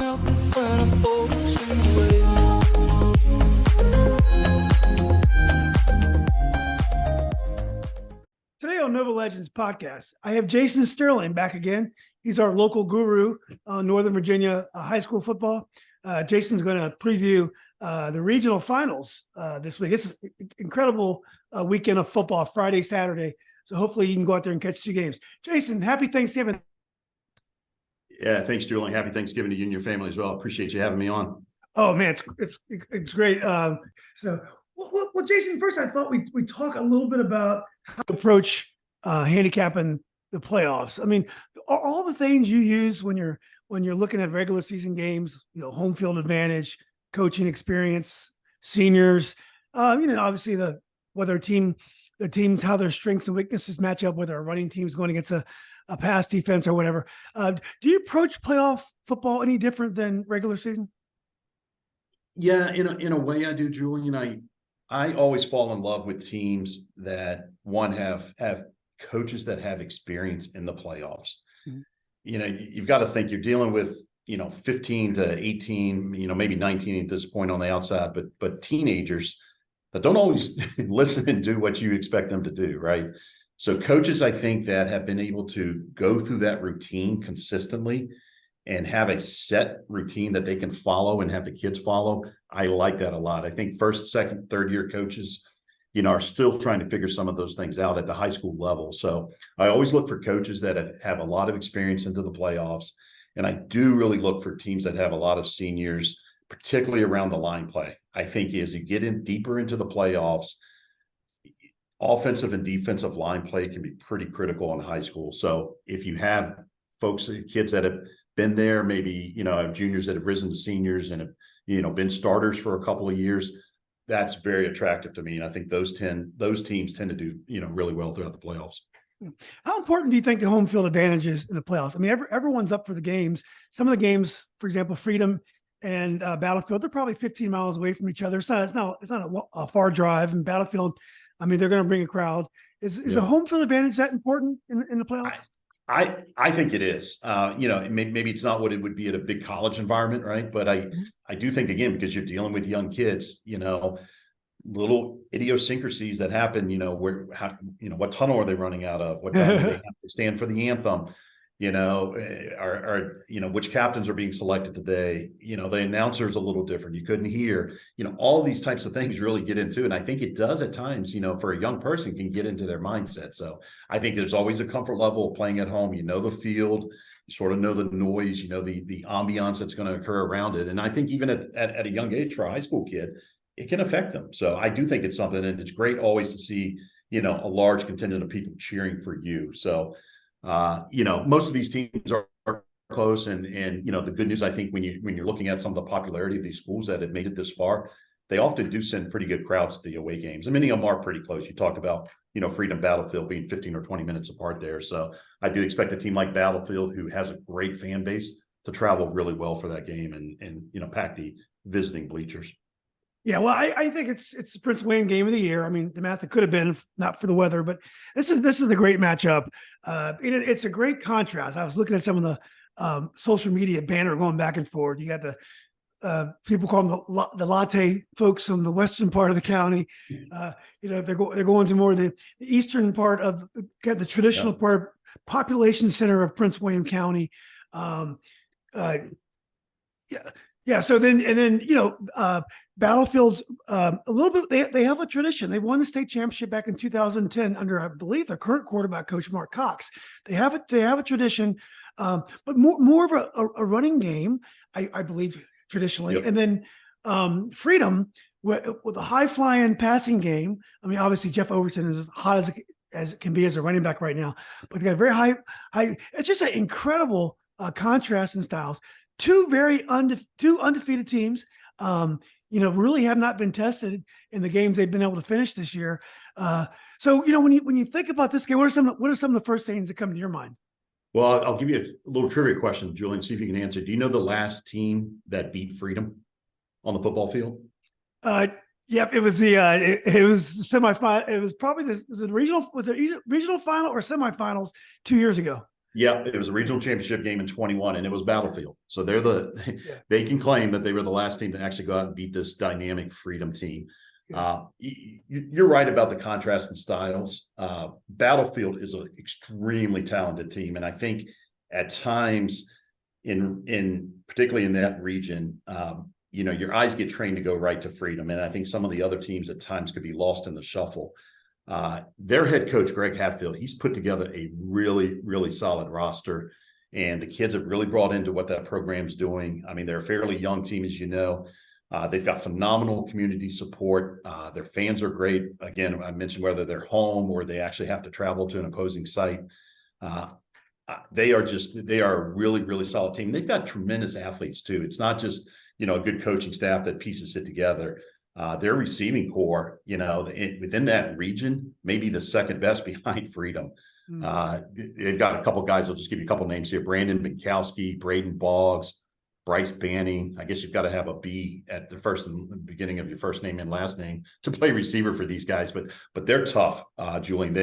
melt is when I'm ocean wave. Today on Nova Legends podcast, I have Jason Sterling back again. He's our local guru on Northern Virginia high school football. Jason's going to preview the regional finals this week. It's an incredible weekend of football, Friday, Saturday. So hopefully you can go out there and catch 2 games. Jason, happy Thanksgiving. Yeah, thanks, Julian. Happy Thanksgiving to you and your family as well. Appreciate you having me on. Oh man, it's great. Well, Jason, first I thought we talk a little bit about how to approach handicapping the playoffs. I mean, are all the things you use when you're looking at regular season games, home field advantage, coaching experience, seniors, obviously whether the teams, how their strengths and weaknesses match up, whether a running team's going against a pass defense or whatever. Do you approach playoff football any different than regular season? Yeah, in a way I do, Julian. I always fall in love with teams that have coaches that have experience in the playoffs. Mm-hmm. You've got to think you're dealing with 15 to 18, maybe 19 at this point on the outside, but teenagers that don't always listen and do what you expect them to do, right? So coaches, I think, that have been able to go through that routine consistently and have a set routine that they can follow and have the kids follow. I like that a lot. I think first, second, third year coaches, are still trying to figure some of those things out at the high school level. So I always look for coaches that have a lot of experience into the playoffs. And I do really look for teams that have a lot of seniors, particularly around the line play. I think as you get in deeper into the playoffs, offensive and defensive line play can be pretty critical in high school. So if you have kids that have been there, maybe, juniors that have risen to seniors and have, been starters for a couple of years, that's very attractive to me. And I think those teams tend to do, really well throughout the playoffs. How important do you think the home field advantage is in the playoffs? I mean, everyone's up for the games. Some of the games, for example, Freedom and Battlefield, they're probably 15 miles away from each other. It's not a far drive. And Battlefield, I mean, they're going to bring a crowd. Is a home field advantage that important in the playoffs? I think it is. Maybe it's not what it would be at a big college environment, right? But I do think, again, because you're dealing with young kids, little idiosyncracies that happen. What tunnel are they running out of? What time do they have to stand for the anthem? Which captains are being selected today? The announcer's a little different. You couldn't hear. All these types of things really get into, and I think it does at times. For a young person, can get into their mindset. So I think there's always a comfort level of playing at home. The field, you sort of know the noise. The ambiance that's going to occur around it. And I think even at a young age for a high school kid, it can affect them. So I do think it's something, and it's great always to see a large contingent of people cheering for you. So. Most of these teams are close, and the good news, I think, when you're looking at some of the popularity of these schools that have made it this far, they often do send pretty good crowds to the away games. And many of them are pretty close. You talk about Freedom, Battlefield being 15 or 20 minutes apart there. So I do expect a team like Battlefield, who has a great fan base, to travel really well for that game and pack the visiting bleachers. Yeah, well, I think it's the Prince William game of the year. I mean, the math it could have been if not for the weather, but this is a great matchup. It's a great contrast. I was looking at some of the social media banner going back and forth. You got the people call them the latte folks from the western part of the county. They're going to more the eastern part of the traditional part, population center of Prince William County. Yeah. So then Battlefield's a little bit. They have a tradition. They won the state championship back in 2010 under, I believe, their current quarterback coach Mark Cox. They have a tradition, but more of a running game, I believe, traditionally. Yep. And then Freedom with a high flying passing game. I mean, obviously Jeff Overton is as hot as it can be as a running back right now, but they got very high. It's just an incredible contrast in styles. Two undefeated teams, really have not been tested in the games they've been able to finish this year. So when you think about this game, what are some of the first things that come to your mind? Well, I'll give you a little trivia question, Julian, see if you can answer. Do you know the last team that beat Freedom on the football field? Yep, it was it was the semifinal. It was probably was it regional final or semifinals 2 years ago? Yeah, it was a regional championship game in 21, and it was Battlefield. So they're Yeah. they can claim that they were the last team to actually go out and beat this dynamic Freedom team. Yeah. You're right about the contrast in styles. Battlefield is an extremely talented team, and I think at times in particularly in that region, your eyes get trained to go right to Freedom, and I think some of the other teams at times could be lost in the shuffle. Their head coach, Greg Hatfield, he's put together a really, really solid roster, and the kids have really brought into what that program's doing. I mean, they're a fairly young team, as you know. They've got phenomenal community support. Their fans are great. Again, I mentioned whether they're home or they actually have to travel to an opposing site. They are a really, really solid team. They've got tremendous athletes too. It's not just, a good coaching staff that pieces it together. Their receiving core, within that region, maybe the second best behind Freedom. They've got a couple guys. I'll just give you a couple names here: Brandon Binkowski, Braden Boggs, Bryce Banning. I guess you've got to have a B at the beginning of your first name and last name to play receiver for these guys. But they're tough, Julian.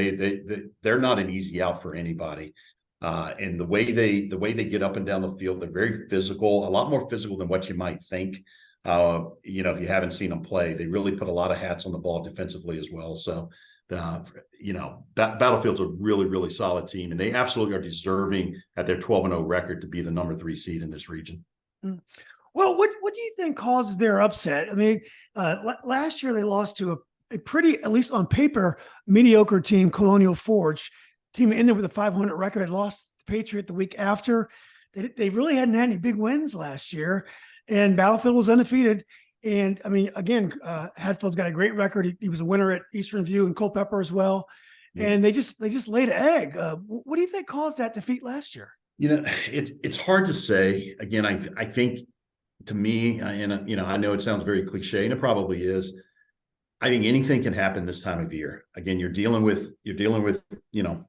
They're not an easy out for anybody. And the way they get up and down the field, they're very physical, a lot more physical than what you might think. If you haven't seen them play, they really put a lot of hats on the ball defensively as well. So, Battlefield's a really, really solid team, and they absolutely are deserving at their 12-0 record to be the number 3 seed in this region. Well, what do you think caused their upset? I mean, last year they lost to a pretty, at least on paper, mediocre team, Colonial Forge. Team ended with a 500 record. Had lost the Patriot the week after. They really hadn't had any big wins last year, and Battlefield was undefeated. And I mean, again, Hatfield's got a great record. He was a winner at Eastern View and Culpeper as well. Yeah. And they just laid an egg. What do you think caused that defeat last year? It's hard to say. Again, I think, to me, and I know it sounds very cliche, and it probably is. I think anything can happen this time of year. Again, you're dealing with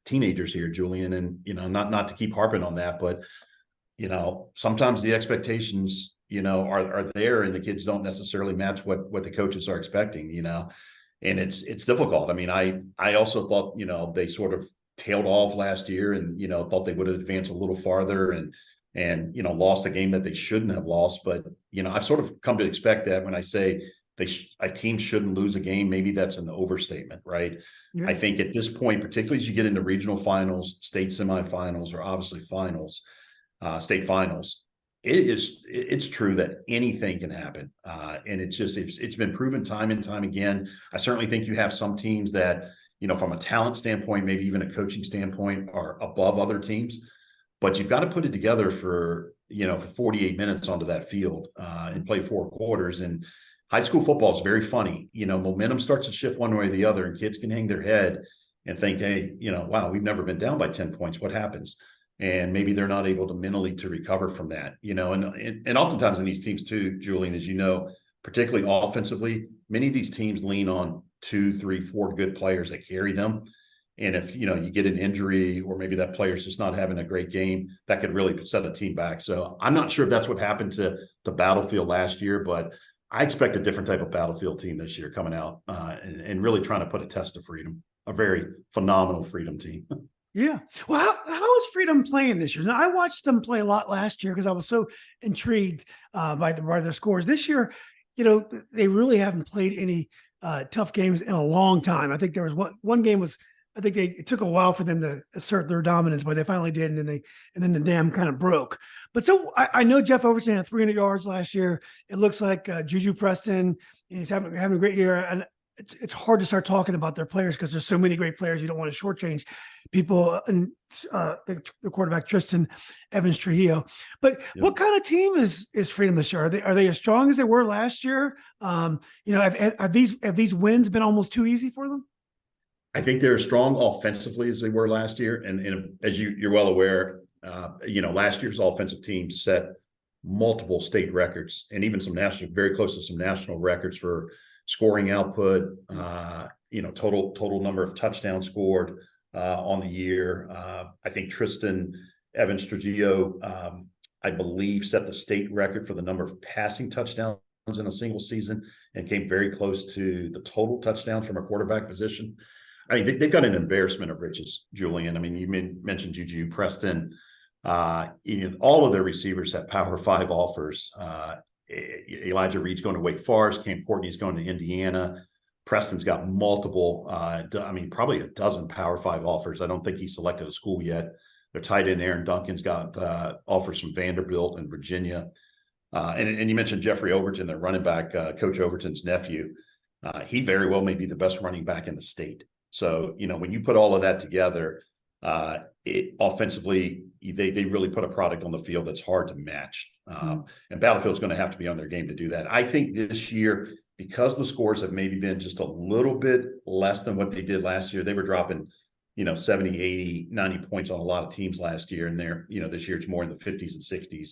teenagers here, Julian, and not to keep harping on that, but sometimes the expectations are there, and the kids don't necessarily match what the coaches are expecting. And it's difficult. I mean, I also thought they sort of tailed off last year, and thought they would have advanced a little farther, and lost a game that they shouldn't have lost. But I've sort of come to expect that when I say a team shouldn't lose a game, maybe that's an overstatement, right? Yeah. I think at this point, particularly as you get into regional finals, state semifinals, or obviously finals, state finals, it's true that anything can happen. And it's been proven time and time again. I certainly think you have some teams that, from a talent standpoint, maybe even a coaching standpoint, are above other teams, but you've got to put it together for 48 minutes onto that field, and play 4 quarters. And high school football is very funny. Momentum starts to shift one way or the other, and kids can hang their head and think, hey, wow, we've never been down by 10 points. What happens? And maybe they're not able to mentally to recover from that, and oftentimes in these teams too, Julian, as you know, particularly offensively, many of these teams lean on 2, 3, 4 good players that carry them. And if, you get an injury, or maybe that player's just not having a great game, that could really set a team back. So I'm not sure if that's what happened to Battlefield last year, but I expect a different type of Battlefield team this year coming out, and really trying to put a test to Freedom, a very phenomenal Freedom team. Yeah. Well, how is Freedom playing this year? Now, I watched them play a lot last year because I was so intrigued by their scores. This year, they really haven't played any tough games in a long time. I think there was one game it took a while for them to assert their dominance, but they finally did, and then the dam kind of broke. But so I know Jeff Overton had 300 yards last year. It looks like Juju Preston, he's having a great year, and it's hard to start talking about their players because there's so many great players. You don't want to shortchange people, and the quarterback Tristan Evans Trujillo. But yeah. What kind of team is Freedom this year? Are they as strong as they were last year? Have these wins been almost too easy for them? I think they're as strong offensively as they were last year, and as you're well aware, last year's offensive team set multiple state records, and even very close to some national records for scoring output, total number of touchdowns scored on the year. I think Tristan Evans Trujillo, I believe, set the state record for the number of passing touchdowns in a single season, and came very close to the total touchdowns from a quarterback position. I mean, they've got an embarrassment of riches, Julian. I mean, you mentioned Juju, Preston. All of their receivers have Power 5 offers. Elijah Reed's going to Wake Forest. Cam Courtney's going to Indiana. Preston's got multiple, probably a dozen Power 5 offers. I don't think he's selected a school yet. Their tight end Aaron Duncan's got offers from Vanderbilt and Virginia. And you mentioned Jeffrey Overton, their running back, Coach Overton's nephew. He very well may be the best running back in the state. So, when you put all of that together, offensively, they really put a product on the field that's hard to match. And Battlefield's going to have to be on their game to do that. I think this year, because the scores have maybe been just a little bit less than what they did last year, they were dropping, 70, 80, 90 points on a lot of teams last year. And they're, this year it's more in the 50s and 60s.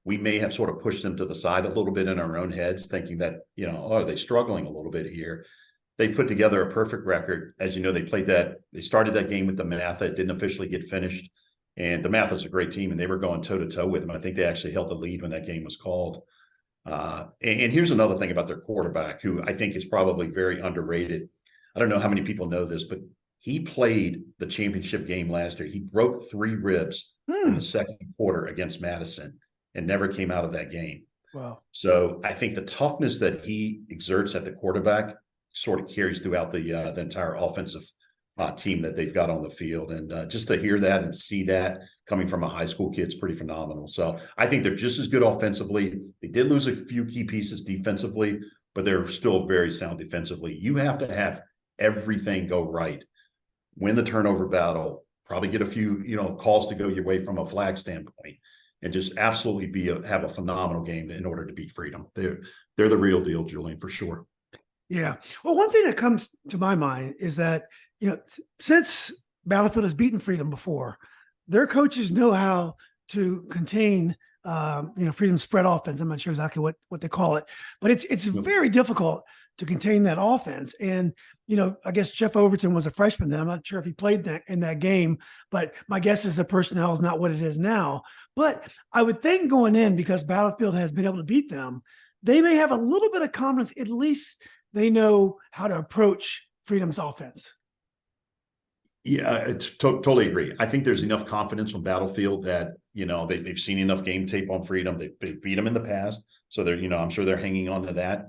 We may have sort of pushed them to the side a little bit in our own heads, thinking that, are they struggling a little bit here? They put together a perfect record. As you know, they started that game with the Matha. It didn't officially get finished. And the Matha's a great team, and they were going toe-to-toe with them. I think they actually held the lead when that game was called. And here's another thing about their quarterback, who I think is probably very underrated. I don't know how many people know this, but he played the championship game last year. He broke 3 ribs in the second quarter against Madison and never came out of that game. Wow. So I think the toughness that he exerts at the quarterback sort of carries throughout the entire offensive team that they've got on the field. And just to hear that and see that coming from a high school kid is pretty phenomenal. So I think they're just as good offensively. They did lose a few key pieces defensively, but they're still very sound defensively. You have to have everything go right. Win the turnover battle, probably get a few, calls to go your way from a flag standpoint, and just absolutely have a phenomenal game in order to beat Freedom. They're the real deal, Julian, for sure. Yeah. Well, one thing that comes to my mind is that, since Battlefield has beaten Freedom before, their coaches know how to contain, Freedom's spread offense. I'm not sure exactly what they call it, but it's very difficult to contain that offense. And, I guess Jeff Overton was a freshman then. I'm not sure if he played in that game, but my guess is the personnel is not what it is now. But I would think going in, because Battlefield has been able to beat them, they may have a little bit of confidence. At least they know how to approach Freedom's offense. Yeah, I totally agree. I think there's enough confidence from Battlefield that, they've seen enough game tape on Freedom. They've beat them in the past. So they're, I'm sure they're hanging on to that.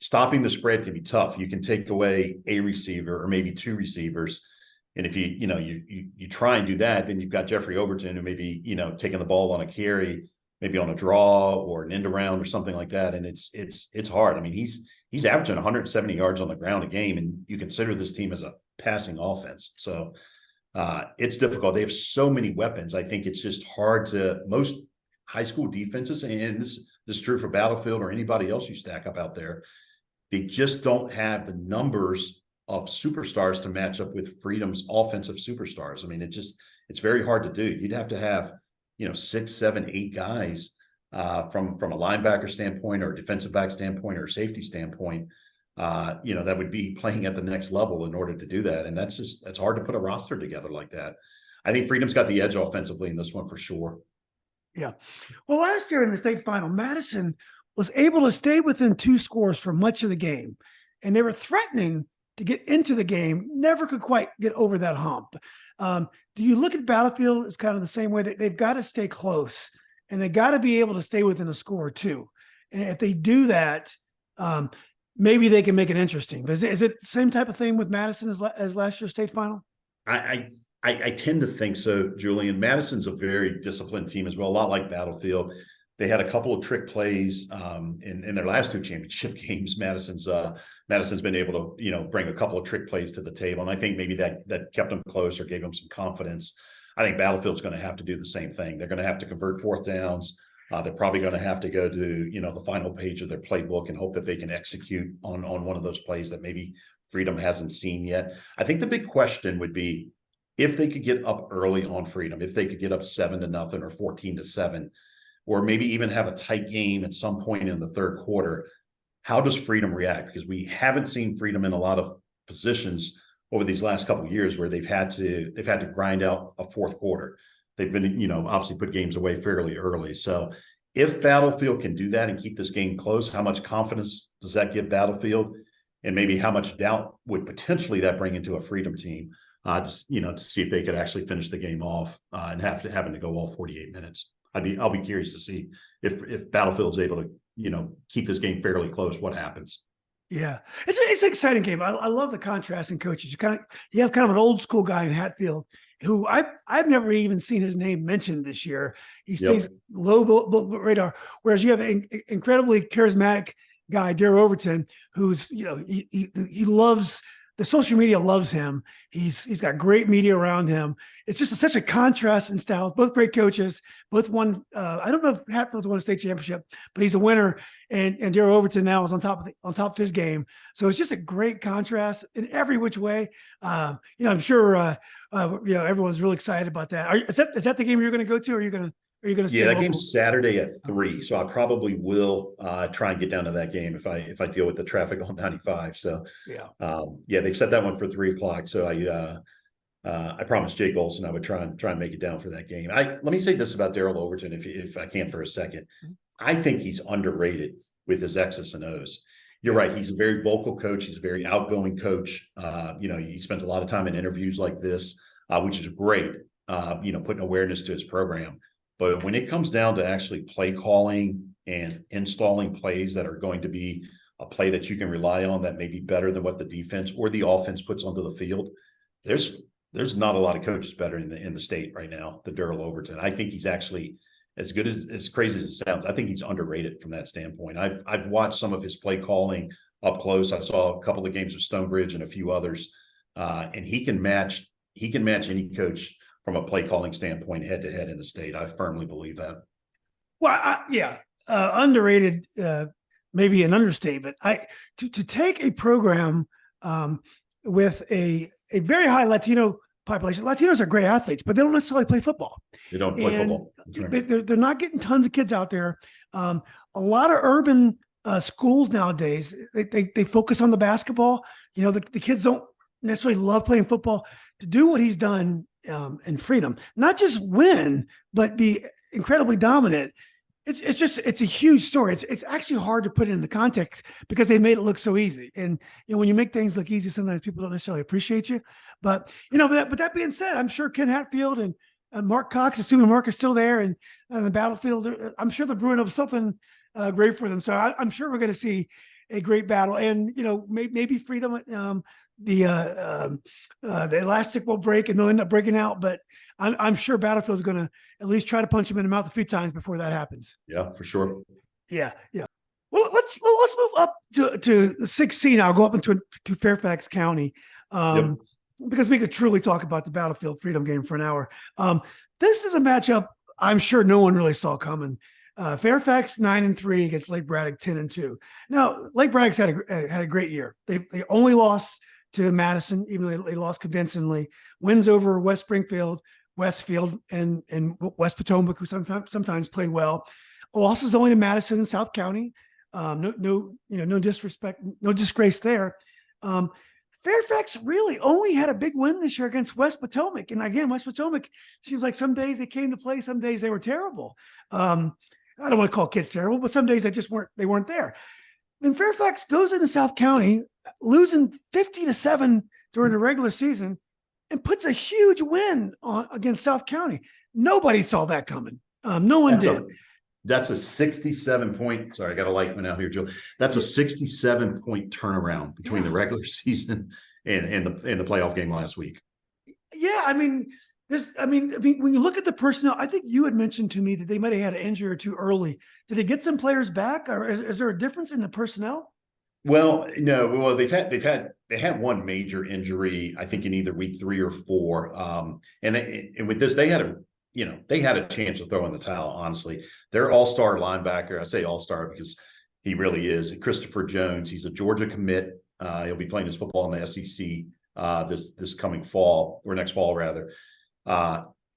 Stopping the spread can be tough. You can take away a receiver or maybe 2 receivers. And if you try and do that, then you've got Jeffrey Overton, who maybe, taking the ball on a carry, maybe on a draw or an end around or something like that. And it's hard. I mean, he's averaging 170 yards on the ground a game, and you consider this team as a passing offense. So it's difficult. They have so many weapons. I think it's just hard to most high school defenses, and this is true for Battlefield or anybody else you stack up out there. They just don't have the numbers of superstars to match up with Freedom's offensive superstars. I mean, it's very hard to do. You'd have to have, 6, 7, 8 guys from a linebacker standpoint or a defensive back standpoint or a safety standpoint, that would be playing at the next level in order to do that. And that's hard to put a roster together like that. I think Freedom's got the edge offensively in this one for sure. Yeah. Well, last year in the state final, Madison was able to stay within 2 scores for much of the game, and they were threatening to get into the game, never could quite get over that hump. Do you look at Battlefield as kind of the same way, that they've got to stay close and they got to be able to stay within a score or 2? And if they do that, maybe they can make it interesting. But is it the same type of thing with Madison as last year's state final? I tend to think so, Julian. Madison's a very disciplined team as well, a lot like Battlefield. They had a couple of trick plays in their last 2 championship games. Madison's been able to, bring a couple of trick plays to the table. And I think maybe that kept them close or gave them some confidence. I think Battlefield's going to have to do the same thing. They're going to have to convert 4th downs. They're probably going to have to go to, the final page of their playbook and hope that they can execute on one of those plays that maybe Freedom hasn't seen yet. I think the big question would be if they could get up early on Freedom, if they could get up 7-0 or 14-7, or maybe even have a tight game at some point in the 3rd quarter. How does Freedom react? Because we haven't seen Freedom in a lot of positions over these last couple of years where they've had to grind out a 4th quarter. They've been, obviously put games away fairly early. So if Battlefield can do that and keep this game close, how much confidence does that give Battlefield? and maybe how much doubt would potentially that bring into a Freedom team, to see if they could actually finish the game off and having to go all 48 minutes. I'll be curious to see if Battlefield's able to, keep this game fairly close, what happens. Yeah, it's an exciting game. I love the contrast in coaches. You have kind of an old school guy in Hatfield who I've never even seen his name mentioned this year. He stays low radar, whereas you have an incredibly charismatic guy, Darrell Overton, who's he loves the social media, loves him. He's got great media around him. It's just such a contrast in styles. Both great coaches, both won. I don't know if Hatfield's won a state championship, but he's a winner. And Darrell Overton now is on top of his game. So it's just a great contrast in every which way. I'm sure everyone's really excited about that. Is that the game you're going to go to? Or are you going to stay Yeah, that local? game's Saturday at 3. So I probably will try and get down to that game if I deal with the traffic on 95. So they've set that one for 3:00. So I promised Jake Olson I would try and make it down for that game. Let me say this about Darrell Overton, if I can for a second. I think he's underrated with his X's and O's. You're right. He's a very vocal coach. He's a very outgoing coach. He spends a lot of time in interviews like this, which is great. Putting awareness to his program. But when it comes down to actually play calling and installing plays that are going to be a play that you can rely on that may be better than what the defense or the offense puts onto the field, there's not a lot of coaches better in the state right now than Darrell Overton. I think he's actually as good as crazy as it sounds. I think he's underrated from that standpoint. I've watched some of his play calling up close. I saw a couple of games with Stonebridge and a few others, and he can match any coach from a play calling standpoint, head to head in the state. I firmly believe that. Well, underrated, maybe an understatement. To take a program with a very high Latino population. Latinos are great athletes, but they don't necessarily play football. They don't play football. Right. They're not getting tons of kids out there. A lot of urban schools nowadays, they focus on the basketball. The kids don't necessarily love playing football. To do what he's done in Freedom, not just win, but be incredibly dominant. It's a huge story. It's actually hard to put it in the context because they made it look so easy. And when you make things look easy, sometimes people don't necessarily appreciate you. But but that being said, I'm sure Ken Hatfield and Mark Cox, assuming Mark is still there and on the battlefield, I'm sure they're brewing up something great for them. So I'm sure we're going to see a great battle. And maybe Freedom, the elastic will break and they'll end up breaking out. But I'm sure Battlefield's going to at least try to punch him in the mouth a few times before that happens. Yeah, for sure. Yeah. Well, let's move up to the 6C now. Go up into Fairfax County, because we could truly talk about the Battlefield Freedom game for an hour. This is a matchup I'm sure no one really saw coming. Fairfax 9-3 against Lake Braddock 10-2. Now, Lake Braddock's had a great year. They only lost to Madison, even though they lost convincingly. Wins over West Springfield, Westfield, and West Potomac, who sometimes played well. Losses only to Madison and South County. No disrespect, no disgrace there. Fairfax really only had a big win this year against West Potomac. And again, West Potomac seems like some days they came to play, some days they were terrible. I don't want to call kids terrible, but some days they weren't there. And Fairfax goes into South County, losing 50-7 during the regular season, and puts a huge win against South County. Nobody saw that coming. No one did. That's a 67-point. Sorry, I got a light one out here, Joe. That's a 67-point turnaround between the regular season and the playoff game last week. Yeah, I mean, when you look at the personnel, I think you had mentioned to me that they might have had an injury or two early. Did they get some players back, or is there a difference in the personnel? Well, no. Well, they had one major injury, I think, in either week 3 or 4. And with this, they had a chance to throw in the towel. Honestly, their all-star linebacker. I say all-star because he really is. Christopher Jones. He's a Georgia commit. He'll be playing his football in the SEC this coming fall, or next fall rather.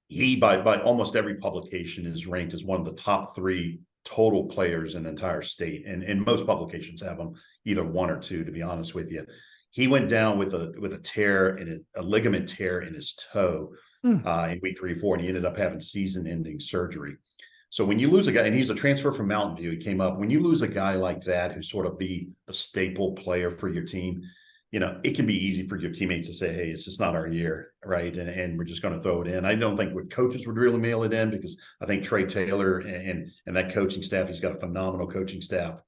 He by almost every publication is ranked as one of the top 3 total players in the entire state, and most publications have him either 1 or 2. To be honest with you, he went down with a tear in a ligament tear in his toe in week 3 or 4, and he ended up having season-ending surgery. So when you lose a guy, and he's a transfer from Mountain View, he came up. When you lose a guy like that, who's sort of be a staple player for your team, it can be easy for your teammates to say, hey, it's just not our year, right? And we're just going to throw it in. I don't think coaches would really mail it in, because I think Trey Taylor and that coaching staff, he's got a phenomenal coaching staff.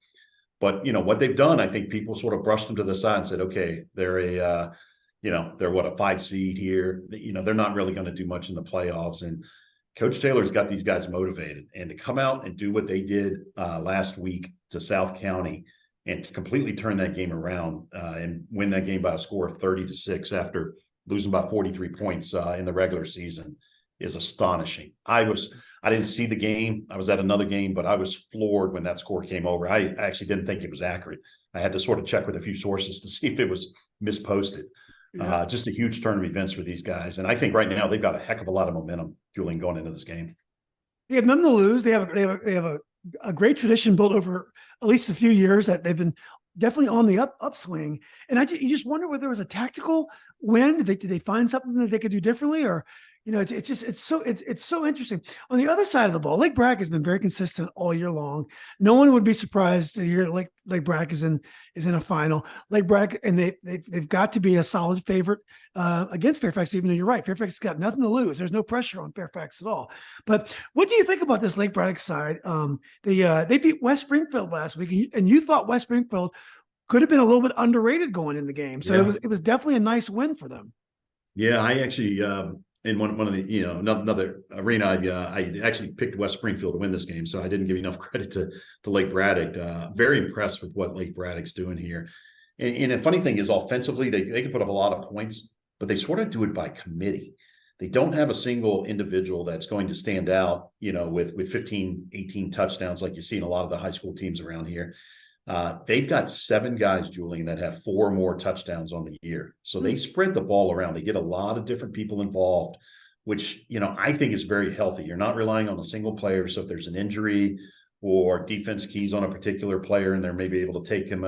But, what they've done, I think people sort of brushed them to the side and said, okay, they're they're a 5 seed here. They're not really going to do much in the playoffs. And Coach Taylor's got these guys motivated, and to come out and do what they did last week to South County and to completely turn that game around and win that game by a score of 30-6 after losing by 43 points in the regular season is astonishing. I didn't see the game. I was at another game, but I was floored when that score came over. I actually didn't think it was accurate. I had to sort of check with a few sources to see if it was misposted. Yeah. Just a huge turn of events for these guys. And I think right now they've got a heck of a lot of momentum, Julian, going into this game. They have nothing to lose. They have a great tradition built over at least a few years that they've been definitely on the upswing. And you just wonder whether there was a tactical win. Did they find something that they could do differently, or it's so interesting. On the other side of the ball, Lake Braddock has been very consistent all year long. No one would be surprised to hear Lake Braddock is in a final. Lake Braddock, and they've got to be a solid favorite against Fairfax, even though you're right, Fairfax has got nothing to lose. There's no pressure on Fairfax at all. But what do you think about this Lake Braddock side? They beat West Springfield last week, and you thought West Springfield could have been a little bit underrated going in the game. So yeah. It was definitely a nice win for them. Yeah, I actually in one of the another arena, I actually picked West Springfield to win this game, so I didn't give enough credit to Lake Braddock. Very impressed with what Lake Braddock's doing here. And the funny thing is, offensively, they can put up a lot of points, but they sort of do it by committee. They don't have a single individual that's going to stand out, with 15, 18 touchdowns like you see in a lot of the high school teams around here. They've got 7 guys, Julian, that have 4 more touchdowns on the year. So they spread the ball around. They get a lot of different people involved, which, I think is very healthy. You're not relying on a single player. So if there's an injury or defense keys on a particular player and they're maybe able to take him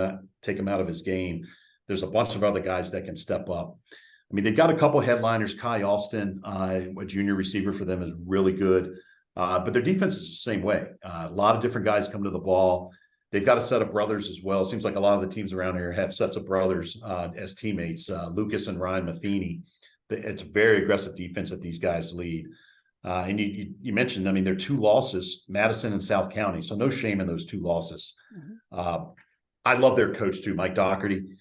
out of his game, there's a bunch of other guys that can step up. I mean, they've got a couple headliners. Kai Alston, a junior receiver for them, is really good. But their defense is the same way. A lot of different guys come to the ball. They've got a set of brothers as well. It seems like a lot of the teams around here have sets of brothers as teammates. Lucas and Ryan Matheny. It's a very aggressive defense that these guys lead. And you mentioned, I mean, their 2 losses, Madison and South County. So no shame in those 2 losses. Mm-hmm. I love their coach too, Mike Doherty.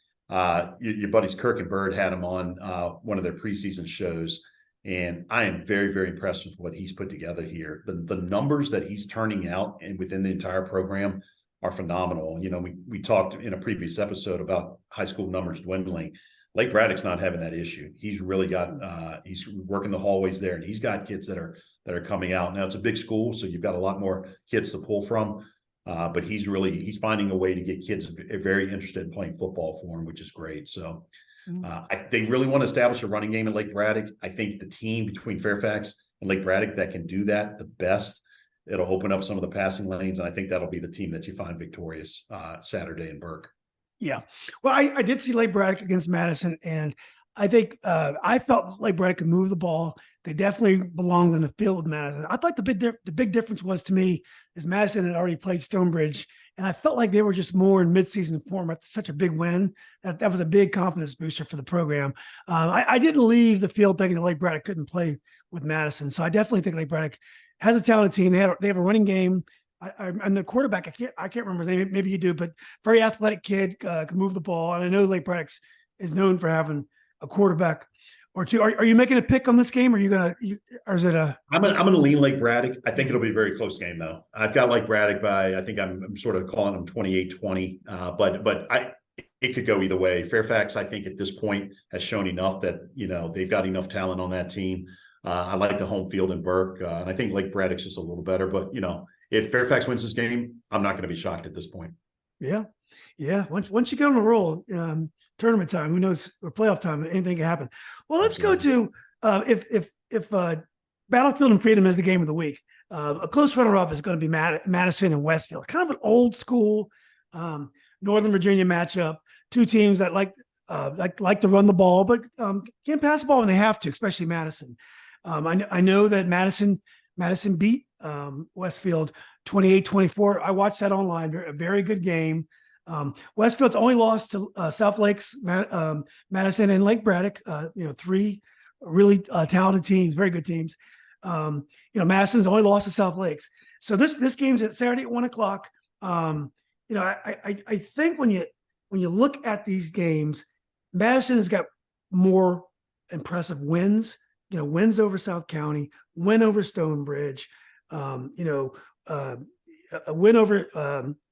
Your buddies Kirk and Bird had him on one of their preseason shows. And I am very, very impressed with what he's put together here. The numbers that he's turning out and within the entire program are phenomenal. We talked in a previous episode about high school numbers dwindling. Lake Braddock's not having that issue. He's really got he's working the hallways there, and he's got kids that are coming out. Now it's a big school, so you've got a lot more kids to pull from. But he's finding a way to get kids very interested in playing football for him, which is great. So they really want to establish a running game at Lake Braddock. I think the team between Fairfax and Lake Braddock that can do that the best, it'll open up some of the passing lanes. And I think that'll be the team that you find victorious Saturday in Burke. Yeah. Well, I did see Lake Braddock against Madison, and I think I felt Lake Braddock could move the ball. They definitely belonged in the field with Madison. I thought the big difference was, to me, is Madison had already played Stonebridge, and I felt like they were just more in midseason form. That's such a big win. That was a big confidence booster for the program. I didn't leave the field thinking that Lake Braddock couldn't play with Madison. So I definitely think Lake Braddock has a talented team. They have a running game. And the quarterback, I can't remember his name. Maybe you do, but very athletic kid, can move the ball. And I know Lake Braddock is known for having a quarterback or two. Are you making a pick on this game? Or are you gonna? Or is it a? I'm gonna lean Lake Braddock. I think it'll be a very close game, though. I've got Lake Braddock by. I think I'm sort of calling them 28-20. But it could go either way. Fairfax, I think at this point has shown enough that they've got enough talent on that team. I like the home field in Burke, and I think Lake Braddock's just a little better. But if Fairfax wins this game, I'm not going to be shocked at this point. Yeah. Once you get on a roll, tournament time, who knows, or playoff time, anything can happen. Well, let's go to if Battlefield and Freedom is the game of the week. A close runner-up is going to be Madison and Westfield. Kind of an old school Northern Virginia matchup. 2 teams that like to run the ball, but can't pass the ball when they have to, especially Madison. I know that Madison Madison beat Westfield 28-24. I watched that online. A very good game. Westfield's only lost to South Lakes, Madison, and Lake Braddock. Three really talented teams, very good teams. Madison's only lost to South Lakes. So this game's at Saturday at 1:00. I think when you look at these games, Madison has got more impressive wins. Wins over South County, win over Stonebridge, a win over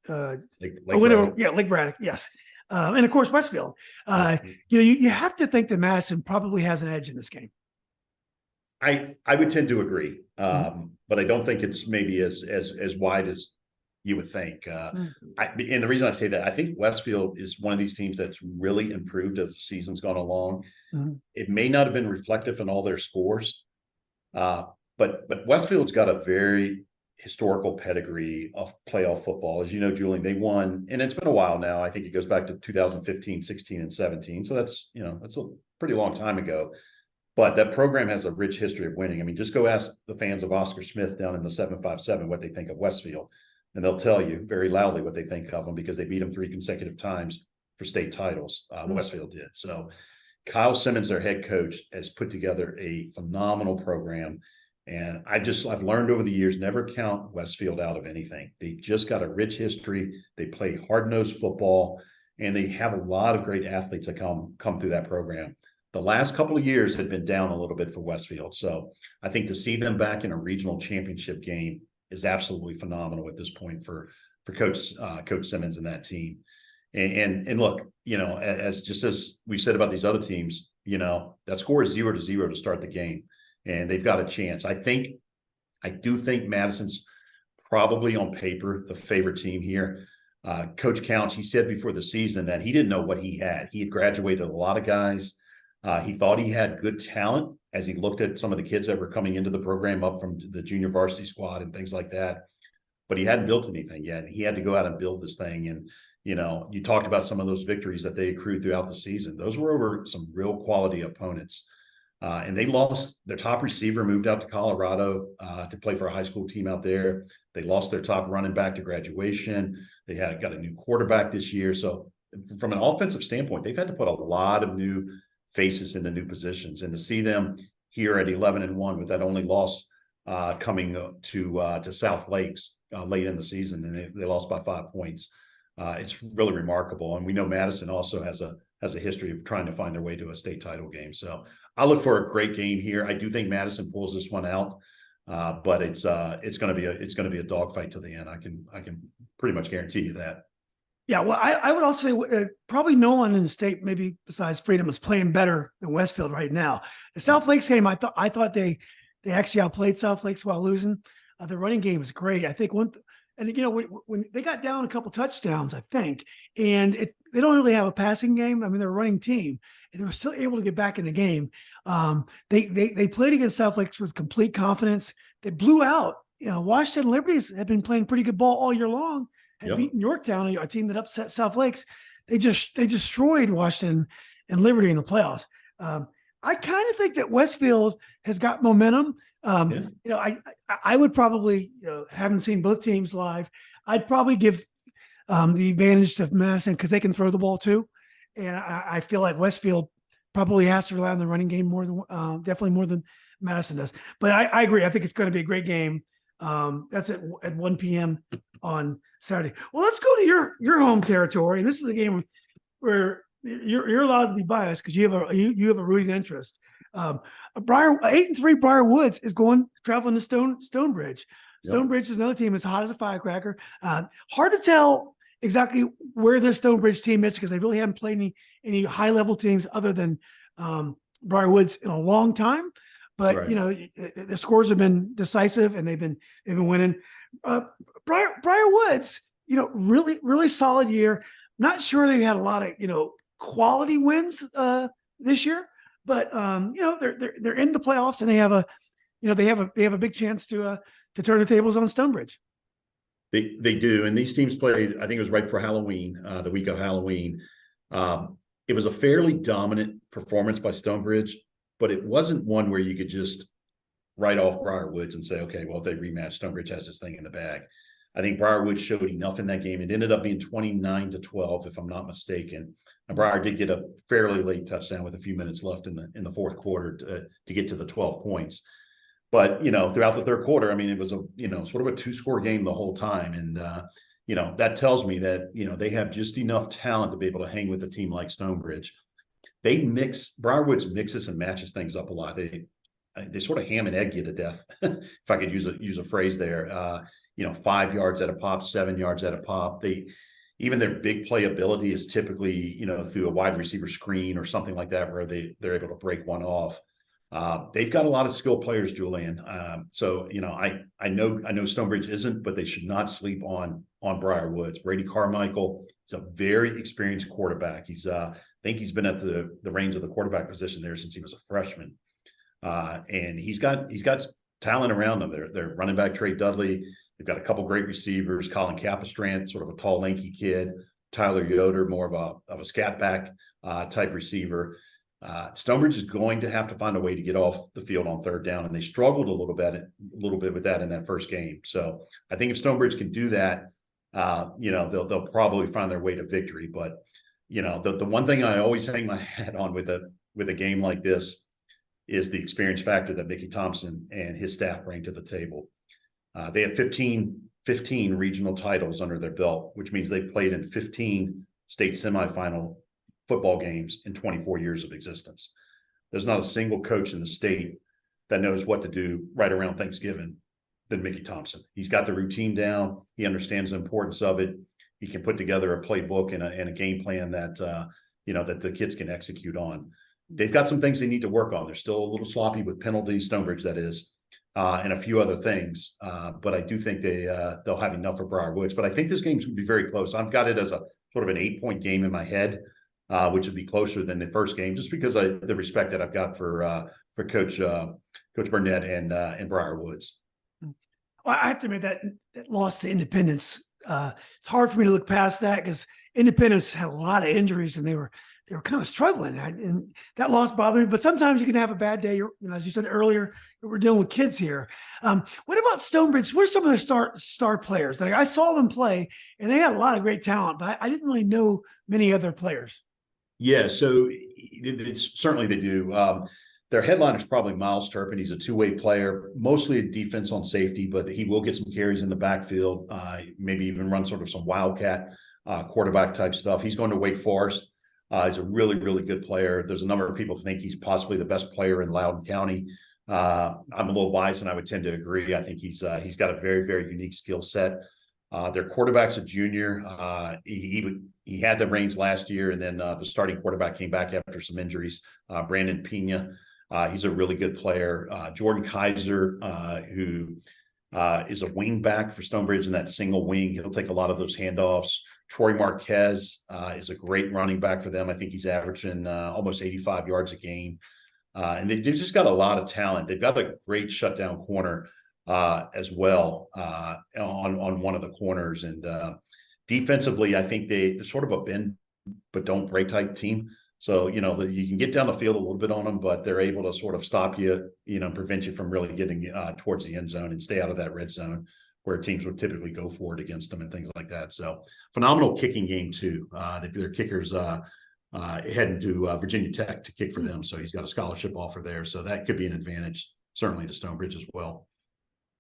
Lake Braddock, yes, and of course Westfield. You have to think that Madison probably has an edge in this game. I would tend to agree, but I don't think it's maybe as wide as you would think. And the reason I say that, I think Westfield is one of these teams that's really improved as the season's gone along. It may not have been reflective in all their scores, but Westfield's got a very historical pedigree of playoff football. As you know, Julian, they won, and it's been a while now. I think it goes back to 2015, 16, and 17. So that's a pretty long time ago. But that program has a rich history of winning. I mean, just go ask the fans of Oscar Smith down in the 757 what they think of Westfield. And they'll tell you very loudly what they think of them, because they beat them 3 consecutive times for state titles. Westfield did. So Kyle Simmons, their head coach, has put together a phenomenal program. And I've learned over the years, never count Westfield out of anything. They just got a rich history. They play hard-nosed football, and they have a lot of great athletes that come through that program. The last couple of years had been down a little bit for Westfield. So I think to see them back in a regional championship game is absolutely phenomenal at this point for Coach Simmons and that team. And look, as we said about these other teams, that score is 0-0 to start the game, and they've got a chance. I do think Madison's probably on paper the favorite team here. Coach Counts, he said before the season that he didn't know what he had. He had graduated a lot of guys. He thought he had good talent as he looked at some of the kids that were coming into the program up from the junior varsity squad and things like that. But he hadn't built anything yet. He had to go out and build this thing. And, you talked about some of those victories that they accrued throughout the season. Those were over some real quality opponents. And they lost their top receiver, moved out to Colorado to play for a high school team out there. They lost their top running back to graduation. They got a new quarterback this year. So from an offensive standpoint, they've had to put a lot of new faces into new positions, and to see them here at 11-1 with that only loss coming to South Lakes late in the season, and they lost by 5 points. It's really remarkable. And we know Madison also has a history of trying to find their way to a state title game. So I look for a great game here. I do think Madison pulls this one out, but it's going to be a dogfight to the end. I can pretty much guarantee you that. Yeah, well, I would also say probably no one in the state, maybe besides Freedom, is playing better than Westfield right now. The South Lakes game, I thought they actually outplayed South Lakes while losing. The running game is great. I think when they got down a couple touchdowns, I think, and they don't really have a passing game. I mean, they're a running team, and they were still able to get back in the game. They played against South Lakes with complete confidence. They blew out. Washington Liberties have been playing pretty good ball all year long. Had beaten Yorktown, a team that upset South Lakes. They destroyed Washington and Liberty in the playoffs. I kind of think that Westfield has got momentum. I would probably, haven't seen both teams live, I'd probably give the advantage to Madison because they can throw the ball too. And I feel like Westfield probably has to rely on the running game more than definitely more than Madison does. But I agree. I think it's going to be a great game. That's at 1 p.m. on Saturday. Well, let's go to your home territory. And this is a game where you're allowed to be biased because you have a rooting interest. Briar 8-3 Briar Woods is traveling to Stonebridge. Stonebridge is another team as hot as a firecracker. Hard to tell exactly where this Stonebridge team is because they really haven't played any high level teams other than Briar Woods in a long time. But right. The scores have been decisive and they've been winning. Briar Woods, really, really solid year. Not sure they had a lot of, quality wins this year, but they're in the playoffs and they have a big chance to turn the tables on Stonebridge. They do, and these teams played. I think it was right for Halloween, the week of Halloween. It was a fairly dominant performance by Stonebridge, but it wasn't one where you could just write off Briarwoods and say, okay, well, if they rematch, Stonebridge has this thing in the bag. I think Briarwood showed enough in that game. It ended up being 29-12, if I'm not mistaken. And Briar did get a fairly late touchdown with a few minutes left in the fourth quarter to get to the 12 points. But, throughout the third quarter, I mean, it was sort of a 2-score game the whole time. And, that tells me that, they have just enough talent to be able to hang with a team like Stonebridge. Briarwoods mixes and matches things up a lot. They sort of ham and egg you to death, if I could use a phrase there. 5 yards at a pop, 7 yards at a pop. Even their big playability is typically, through a wide receiver screen or something like that, where they're able to break one off. They've got a lot of skilled players, Julian. So, I know Stonebridge isn't, but they should not sleep on Briarwoods. Brady Carmichael is a very experienced quarterback. I think he's been at the reins of the quarterback position there since he was a freshman. And he's got talent around them. They're running back Trey Dudley. They've got a couple great receivers, Colin Capistrant, sort of a tall, lanky kid, Tyler Yoder, more of a scat back type receiver. Stonebridge is going to have to find a way to get off the field on third down, and they struggled a little bit with that in that first game. So I think if Stonebridge can do that, they'll probably find their way to victory. But the one thing I always hang my hat on with a game like this is the experience factor that Mickey Thompson and his staff bring to the table. They have 15 regional titles under their belt, which means they've played in 15 state semifinal football games in 24 years of existence. There's not a single coach in the state that knows what to do right around Thanksgiving than Mickey Thompson. He's got the routine down. He understands the importance of it. He can put together a playbook and a game plan that that the kids can execute on. They've got some things they need to work on. They're still a little sloppy with penalties, Stonebridge that is, and a few other things. But I do think they'll have enough for Briarwoods. But I think this game's going to be very close. I've got it as a sort of an 8-point game in my head, which would be closer than the first game, just because the respect that I've got for Coach Burnett and Briarwoods. Well, I have to admit that loss to Independence. It's hard for me to look past that because Independence had a lot of injuries and they were kind of struggling, and that loss bothered me. But sometimes you can have a bad day. As you said earlier, we're dealing with kids here. What about Stonebridge? What are some of their star players? Like, I saw them play, and they had a lot of great talent, but I didn't really know many other players. Yeah, so certainly they do. Their headliner is probably Miles Turpin. He's a two-way player, mostly a defense on safety, but he will get some carries in the backfield, maybe even run sort of some wildcat quarterback type stuff. He's going to Wake Forest. He's a really, really good player. There's a number of people who think he's possibly the best player in Loudoun County. I'm a little biased, and I would tend to agree. I think he's got a very, very unique skill set. Their quarterback's a junior. He had the reins last year, and then the starting quarterback came back after some injuries. Brandon Pena. He's a really good player. Jordan Kaiser, who is a wing back for Stonebridge in that single wing. He'll take a lot of those handoffs. Troy Marquez is a great running back for them. I think he's averaging almost 85 yards a game. And they've just got a lot of talent. They've got a great shutdown corner as well on one of the corners. And defensively, I think they're sort of a bend but don't break type team. So, you can get down the field a little bit on them, but they're able to sort of stop you, prevent you from really getting towards the end zone and stay out of that red zone where teams would typically go for it against them and things like that. So phenomenal kicking game too. Their kicker's heading to Virginia Tech to kick for them. So he's got a scholarship offer there. So that could be an advantage, certainly to Stonebridge as well.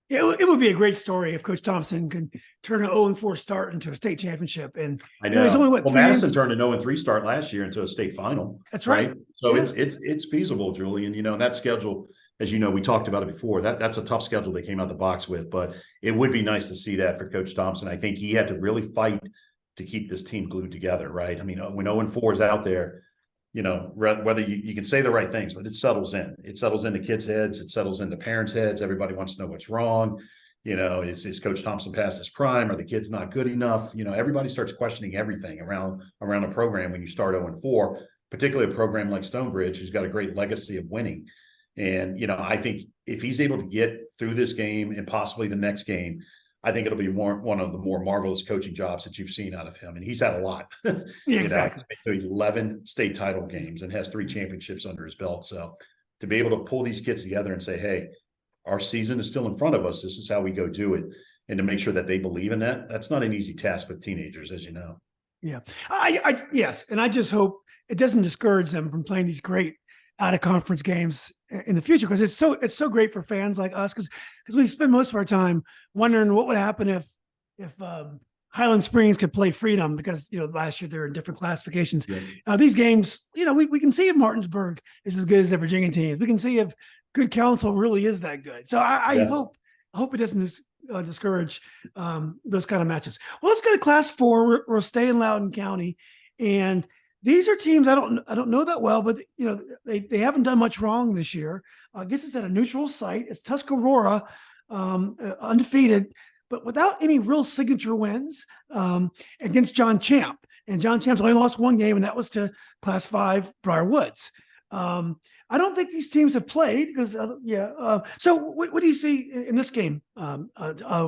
Yeah, it would be a great story if Coach Thompson can turn an 0-4 start into a state championship. And I know. He's only Madison turned an 0-3 start last year into a state final. That's right. So it's feasible, Julian. And that schedule, as you know, we talked about it before. That's a tough schedule they came out the box with, but it would be nice to see that for Coach Thompson. I think he had to really fight to keep this team glued together, right? I mean, when 0-4 is out there, whether you can say the right things, but it settles in. It settles into kids' heads. It settles into parents' heads. Everybody wants to know what's wrong. Is Coach Thompson past his prime? Are the kids not good enough? Everybody starts questioning everything around a program when you start 0-4, particularly a program like Stonebridge, who's got a great legacy of winning. And, I think if he's able to get through this game and possibly the next game, I think it'll be one of the more marvelous coaching jobs that you've seen out of him. And he's had a lot. Yeah, exactly. 11 state title games and has 3 championships under his belt. So to be able to pull these kids together and say, hey, our season is still in front of us. This is how we go do it. And to make sure that they believe in that, that's not an easy task with teenagers, as you know. Yeah. Yes. And I just hope it doesn't discourage them from playing these great out of conference games in the future. Cause it's so great for fans like us. Cause we spend most of our time wondering what would happen if Highland Springs could play Freedom, because, last year they were in different classifications. Yeah. These games, we can see if Martinsburg is as good as the Virginia teams. We can see if Good Counsel really is that good. So I hope it doesn't discourage those kind of matchups. Well, let's go to Class 4. We'll stay in Loudoun County, and these are teams I don't know that well, but they haven't done much wrong this year. I guess it's at a neutral site. It's Tuscarora, undefeated, but without any real signature wins against John Champe. And John Champe's only lost one game, and that was to Class 5 Briar Woods. I don't think these teams have played because, So what do you see in this game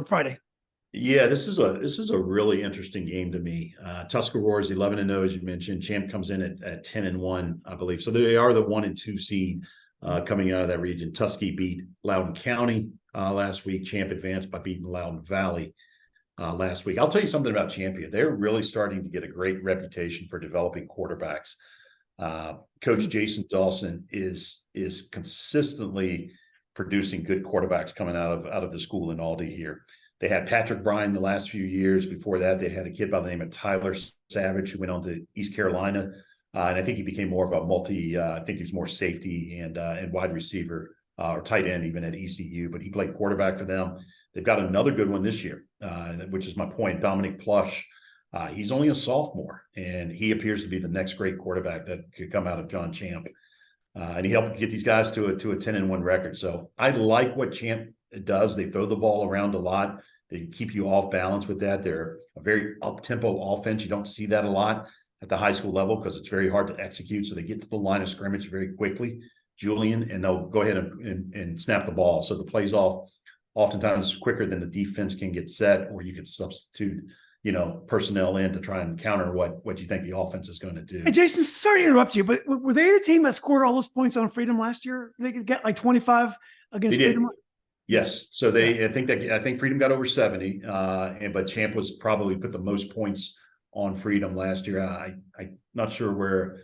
Friday? Yeah, this is a really interesting game to me. Tuscarora is 11-0, as you mentioned. Champe comes in at 10-1, I believe. So they are the 1 and 2 seed coming out of that region. Tuskegee beat Loudoun County last week. Champe advanced by beating Loudoun Valley last week. I'll tell you something about Champion. They're really starting to get a great reputation for developing quarterbacks. Coach Jason Dawson is consistently producing good quarterbacks coming out of the school in Aldie here. They had Patrick Bryan the last few years. Before that, they had a kid by the name of Tyler Savage who went on to East Carolina, and I think he became more of a I think he was more safety and wide receiver or tight end even at ECU. But he played quarterback for them. They've got another good one this year, which is my point. Dominic Plush. He's only a sophomore, and he appears to be the next great quarterback that could come out of John Champe. And he helped get these guys to a 10-1 record. So I like what Champe does. They throw the ball around a lot. They keep you off balance with that. They're a very up-tempo offense. You don't see that a lot at the high school level because it's very hard to execute. So they get to the line of scrimmage very quickly, Julian, and they'll go ahead and snap the ball. So the plays off oftentimes quicker than the defense can get set, or you could substitute personnel in to try and counter what you think the offense is going to do. Hey, Jason, sorry to interrupt you, but were they the team that scored all those points on Freedom last year? They could get like 25 against Freedom? Yes. So I think Freedom got over 70, but Champe was probably put the most points on Freedom last year. I'm not sure where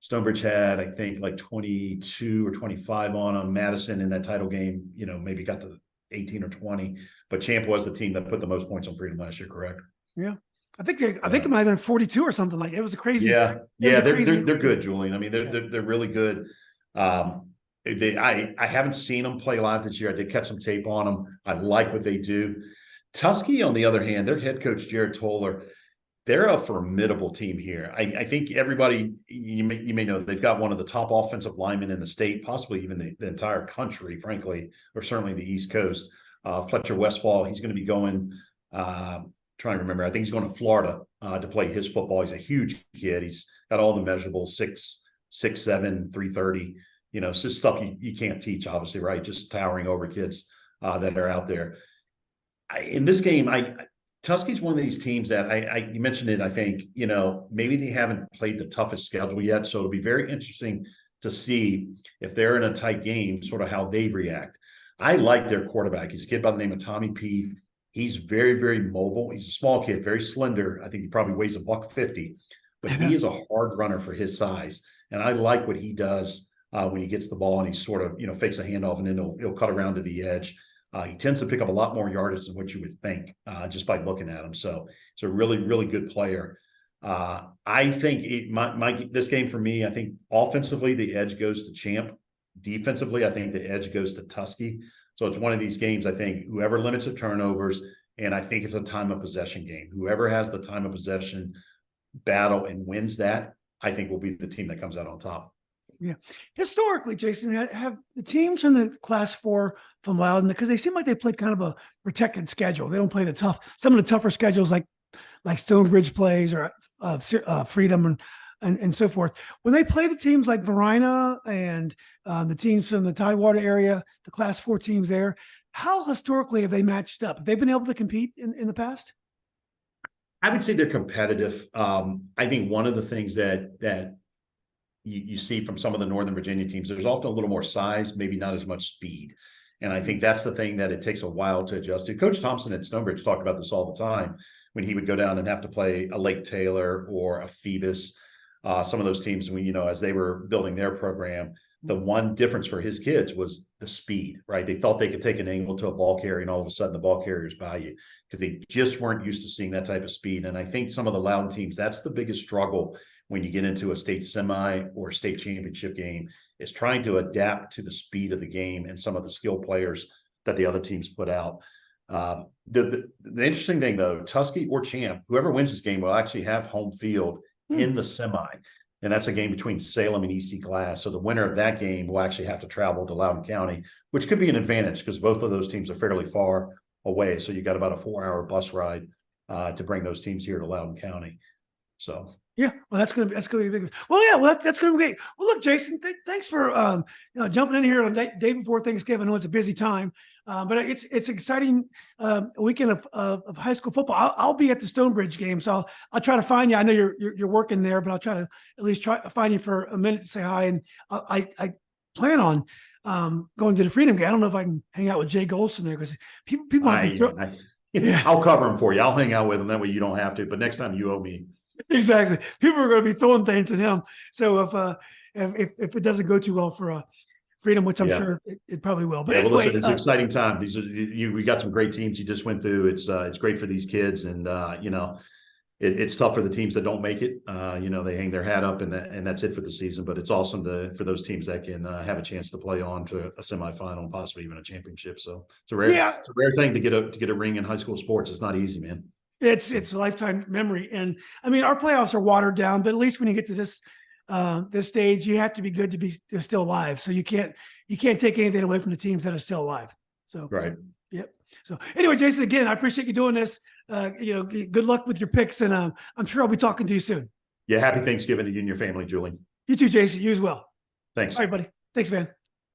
Stonebridge had, I think like 22 or 25 on Madison in that title game, maybe got to 18 or 20, but Champe was the team that put the most points on Freedom last year. Correct. Yeah. I think it might have been 42 or something like it. It was a crazy. Yeah. They're good, Julian. I mean, they're really good. I haven't seen them play live this year. I did catch some tape on them. I like what they do. Tuskegee, on the other hand, their head coach, Jared Toller, they're a formidable team here. I think everybody, you may know, they've got one of the top offensive linemen in the state, possibly even the entire country, frankly, or certainly the East Coast. Fletcher Westfall, he's going to be going, trying to remember, I think he's going to Florida to play his football. He's a huge kid. He's got all the measurables, 6'7", 330. It's just stuff you can't teach, obviously, right? Just towering over kids that are out there. In this game, Tuskegee's one of these teams that you mentioned it. I think, maybe they haven't played the toughest schedule yet. So it'll be very interesting to see if they're in a tight game, sort of how they react. I like their quarterback. He's a kid by the name of Tommy P. He's very, very mobile. He's a small kid, very slender. I think he probably weighs $150, but he is a hard runner for his size. And I like what he does when he gets the ball and he sort of, fakes a handoff and then he'll cut around to the edge. He tends to pick up a lot more yardage than what you would think just by looking at him. So it's a really, really good player. I think this game for me, I think offensively, the edge goes to Champe. Defensively, I think the edge goes to Tuskegee. So it's one of these games, I think, whoever limits the turnovers, and I think it's a time of possession game. Whoever has the time of possession battle and wins that, I think will be the team that comes out on top. Yeah. Historically, Jason, have the teams in the Class 4 from Loudoun, because they seem like they played kind of a protected schedule. They don't play some of the tougher schedules like Stonebridge plays or Freedom and so forth. When they play the teams like Varina and the teams from the Tidewater area, the Class 4 teams there, how historically have they matched up? Have they been able to compete in the past? I would say they're competitive. I think one of the things that you see from some of the Northern Virginia teams, there's often a little more size, maybe not as much speed. And I think that's the thing that it takes a while to adjust to. Coach Thompson at Stonebridge talked about this all the time when he would go down and have to play a Lake Taylor or a Phoebus. Some of those teams, as they were building their program, the one difference for his kids was the speed, right? They thought they could take an angle to a ball carrier and all of a sudden the ball carrier's by you because they just weren't used to seeing that type of speed. And I think some of the Loudoun teams, that's the biggest struggle when you get into a state semi or state championship game, is trying to adapt to the speed of the game and some of the skill players that the other teams put out. The interesting thing though, Tusky or Champ, whoever wins this game will actually have home field in the semi. And that's a game between Salem and EC Glass. So the winner of that game will actually have to travel to Loudoun County, which could be an advantage because both of those teams are fairly far away. So you got about a 4-hour bus ride to bring those teams here to Loudoun County. So yeah, well, that's gonna be big. Well, yeah, well, that's gonna be great. Well, look, Jason, thanks for jumping in here on the day before Thanksgiving. I know it's a busy time, but it's exciting weekend of high school football. I'll be at the Stonebridge game, so I'll try to find you. I know you're working there, but I'll try to at least try to find you for a minute to say hi. And I plan on going to the Freedom game. I don't know if I can hang out with Jay Golson there because people might be I'll cover him for you. I'll hang out with him that way you don't have to. But next time you owe me. Exactly. People are going to be throwing things at him. So if it doesn't go too well for Freedom, which I'm sure it probably will. But anyway, listen, it's an exciting time. We got some great teams you just went through. It's great for these kids, and it's tough for the teams that don't make it. They hang their hat up, and that's it for the season. But it's awesome for those teams that can have a chance to play on to a semifinal and possibly even a championship. So it's a rare thing to get a ring in high school sports. It's not easy, man. It's a lifetime memory. And I mean, our playoffs are watered down, but at least when you get to this stage, you have to be good to be still alive. So you can't take anything away from the teams that are still alive. So, right. Yep. So anyway, Jason, again, I appreciate you doing this. Good luck with your picks, and I'm sure I'll be talking to you soon. Yeah. Happy Thanksgiving to you and your family, Julie. You too, Jason. You as well. Thanks. All right, buddy. Thanks, man.